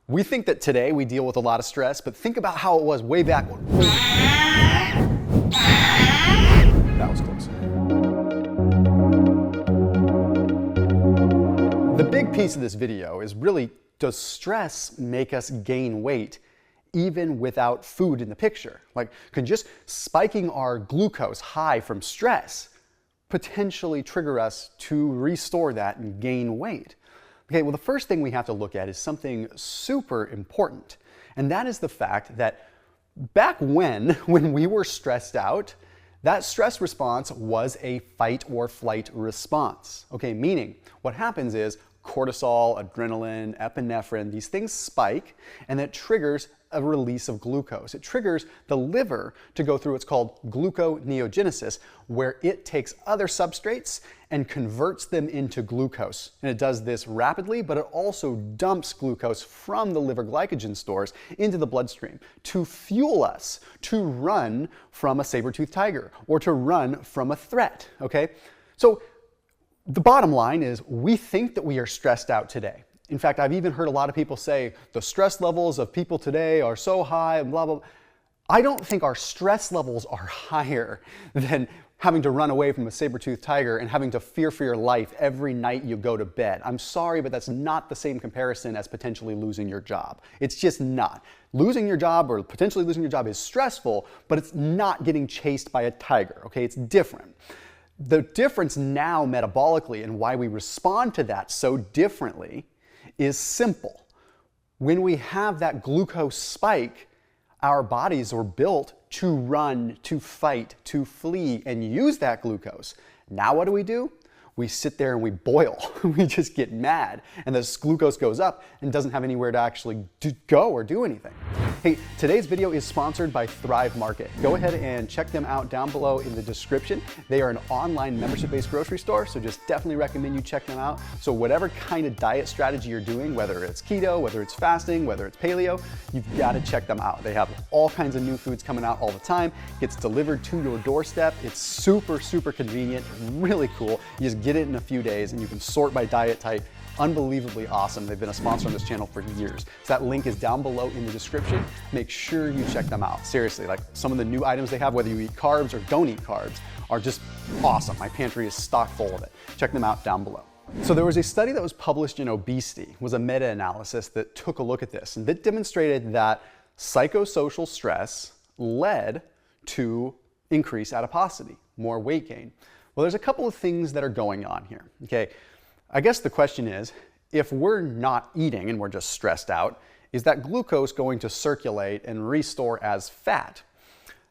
We think that today we deal with a lot of stress, but think about how it was way back when. That was close. The big piece of this video is really, does stress make us gain weight even without food in the picture? Like, could just spiking our glucose high from stress potentially trigger us to restore that and gain weight? Okay, well, the first thing we have to look at is something super important, and that is the fact that back when we were stressed out, that stress response was a fight or flight response. Okay, meaning what happens is cortisol, adrenaline, epinephrine, these things spike, and that triggers a release of glucose. It triggers the liver to go through what's called gluconeogenesis, where it takes other substrates and converts them into glucose. And it does this rapidly, but it also dumps glucose from the liver glycogen stores into the bloodstream to fuel us to run from a saber-toothed tiger or to run from a threat, okay? So the bottom line is we think that we are stressed out today. In fact, I've even heard a lot of people say the stress levels of people today are so high and blah, blah, blah. I don't think our stress levels are higher than having to run away from a saber-toothed tiger and having to fear for your life every night you go to bed. I'm sorry, but that's not the same comparison as potentially losing your job. It's just not. Losing your job or potentially losing your job is stressful, but it's not getting chased by a tiger, okay? It's different. The difference now metabolically and why we respond to that so differently is simple. When we have that glucose spike, our bodies are built to run, to fight, to flee, and use that glucose. Now what do? We sit there and we boil. We just get mad, and this glucose goes up and doesn't have anywhere to actually go or do anything. Hey, today's video is sponsored by Thrive Market. Go ahead and check them out down below in the description. They are an online membership-based grocery store, so just definitely recommend you check them out. So whatever kind of diet strategy you're doing, whether it's keto, whether it's fasting, whether it's paleo, you've got to check them out. They have all kinds of new foods coming out all the time. It gets delivered to your doorstep. It's super, super convenient, really cool. You just get it in a few days and you can sort by diet type. Unbelievably awesome. They've been a sponsor on this channel for years. So that link is down below in the description. Make sure you check them out. Seriously, like some of the new items they have, whether you eat carbs or don't eat carbs, are just awesome. My pantry is stock full of it. Check them out down below. So there was a study that was published in Obesity. It was a meta-analysis that took a look at this, and that demonstrated that psychosocial stress led to increased adiposity, more weight gain. Well, there's a couple of things that are going on here, okay? I guess the question is, if we're not eating and we're just stressed out, is that glucose going to circulate and restore as fat?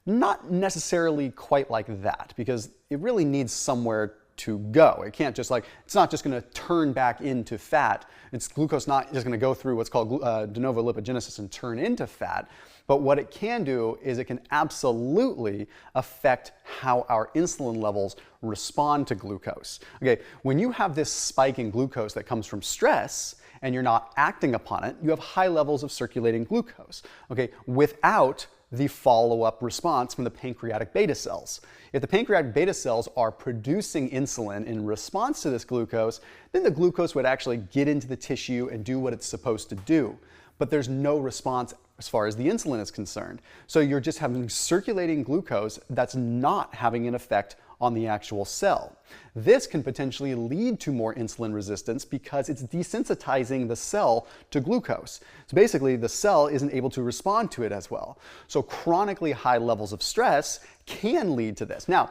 Not necessarily quite like that, because it really needs somewhere to go. It can't just it's not just going to turn back into fat. It's glucose not just going to go through what's called de novo lipogenesis and turn into fat. But what it can do is it can absolutely affect how our insulin levels respond to glucose. Okay, when you have this spike in glucose that comes from stress and you're not acting upon it, you have high levels of circulating glucose, okay, without the follow-up response from the pancreatic beta cells. If the pancreatic beta cells are producing insulin in response to this glucose, then the glucose would actually get into the tissue and do what it's supposed to do. But there's no response as far as the insulin is concerned. So you're just having circulating glucose that's not having an effect on the actual cell. This can potentially lead to more insulin resistance because it's desensitizing the cell to glucose. So basically, the cell isn't able to respond to it as well. So chronically high levels of stress can lead to this. Now,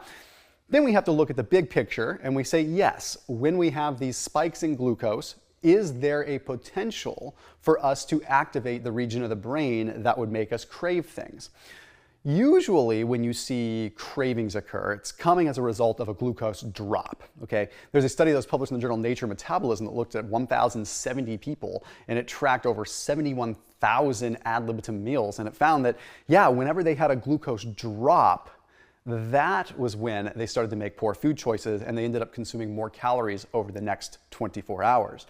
then we have to look at the big picture and we say, yes, when we have these spikes in glucose, is there a potential for us to activate the region of the brain that would make us crave things? Usually when you see cravings occur, it's coming as a result of a glucose drop, okay? There's a study that was published in the journal Nature Metabolism that looked at 1,070 people, and it tracked over 71,000 ad libitum meals, and it found that, yeah, whenever they had a glucose drop, that was when they started to make poor food choices, and they ended up consuming more calories over the next 24 hours.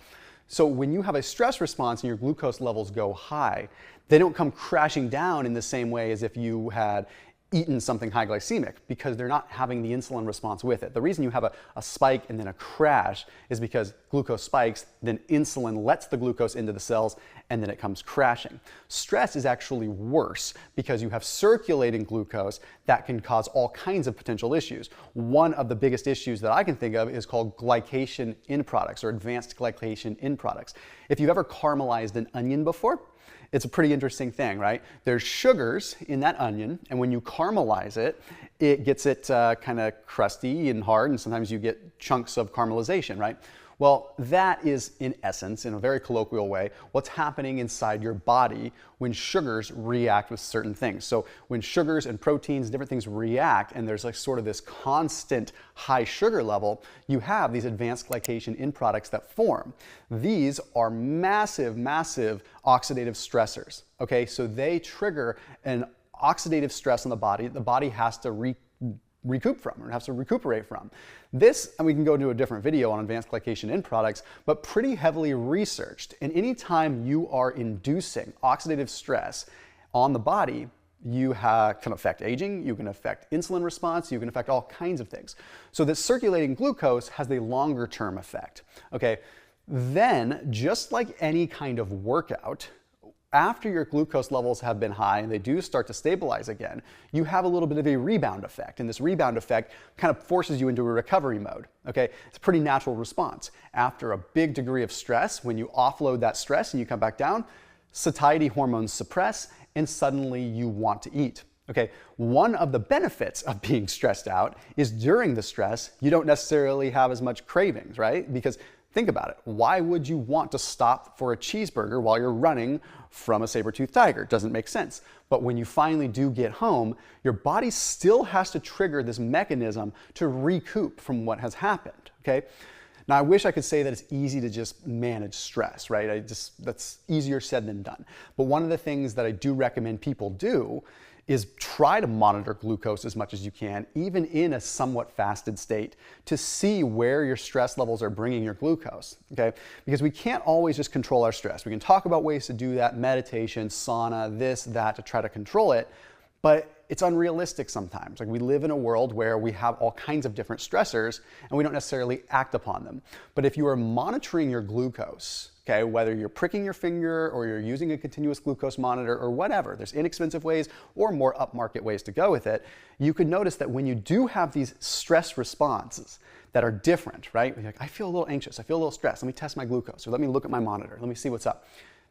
So when you have a stress response and your glucose levels go high, they don't come crashing down in the same way as if you had eaten something high glycemic, because they're not having the insulin response with it. The reason you have a spike and then a crash is because glucose spikes, then insulin lets the glucose into the cells, and then it comes crashing. Stress is actually worse because you have circulating glucose that can cause all kinds of potential issues. One of the biggest issues that I can think of is called glycation in products or advanced glycation in products. If you've ever caramelized an onion before, it's a pretty interesting thing, right? There's sugars in that onion, and when you caramelize it, it gets it kind of crusty and hard, and sometimes you get chunks of caramelization, right? Well, that is, in essence, in a very colloquial way, what's happening inside your body when sugars react with certain things. So when sugars and proteins, different things react, and there's like sort of this constant high sugar level, you have these advanced glycation in products that form. These are massive, massive oxidative stressors, okay? So they trigger an oxidative stress on the body has to recoup from or has to recuperate from. This, and we can go into a different video on advanced glycation in products, but pretty heavily researched. And anytime you are inducing oxidative stress on the body, you can affect aging, you can affect insulin response, you can affect all kinds of things. So that circulating glucose has a longer term effect. Okay, then just like any kind of workout, after your glucose levels have been high and they do start to stabilize again, you have a little bit of a rebound effect. And this rebound effect kind of forces you into a recovery mode. Okay, it's a pretty natural response. After a big degree of stress, when you offload that stress and you come back down, satiety hormones suppress and suddenly you want to eat. Okay, one of the benefits of being stressed out is during the stress, you don't necessarily have as much cravings, right? Because think about it. Why would you want to stop for a cheeseburger while you're running from a saber-toothed tiger? It doesn't make sense. But when you finally do get home, your body still has to trigger this mechanism to recoup from what has happened, okay? Now, I wish I could say that it's easy to just manage stress, right? That's easier said than done. But one of the things that I do recommend people do is try to monitor glucose as much as you can, even in a somewhat fasted state, to see where your stress levels are bringing your glucose, okay? Because we can't always just control our stress. We can talk about ways to do that, meditation, sauna, this, that, to try to control it, but it's unrealistic sometimes. Like we live in a world where we have all kinds of different stressors and we don't necessarily act upon them. But if you are monitoring your glucose, okay, whether you're pricking your finger or you're using a continuous glucose monitor or whatever, there's inexpensive ways or more upmarket ways to go with it, you could notice that when you do have these stress responses that are different, right? You're like, I feel a little anxious, I feel a little stressed, let me test my glucose or let me look at my monitor, let me see what's up.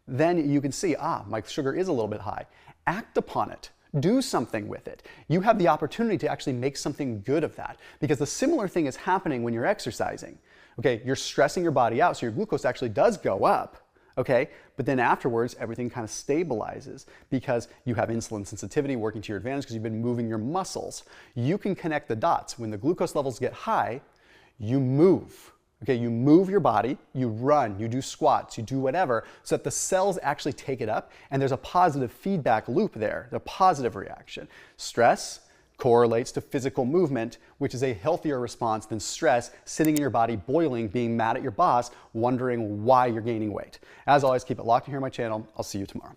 Then you can see, my sugar is a little bit high. Act upon it. Do something with it. You have the opportunity to actually make something good of that because the similar thing is happening when you're exercising. Okay, you're stressing your body out, so your glucose actually does go up, okay? But then afterwards, everything kind of stabilizes because you have insulin sensitivity working to your advantage because you've been moving your muscles. You can connect the dots. When the glucose levels get high, you move. Okay, you move your body, you run, you do squats, you do whatever, so that the cells actually take it up, and there's a positive feedback loop there, a positive reaction. Stress correlates to physical movement, which is a healthier response than stress sitting in your body boiling, being mad at your boss, wondering why you're gaining weight. As always, keep it locked here on my channel. I'll see you tomorrow.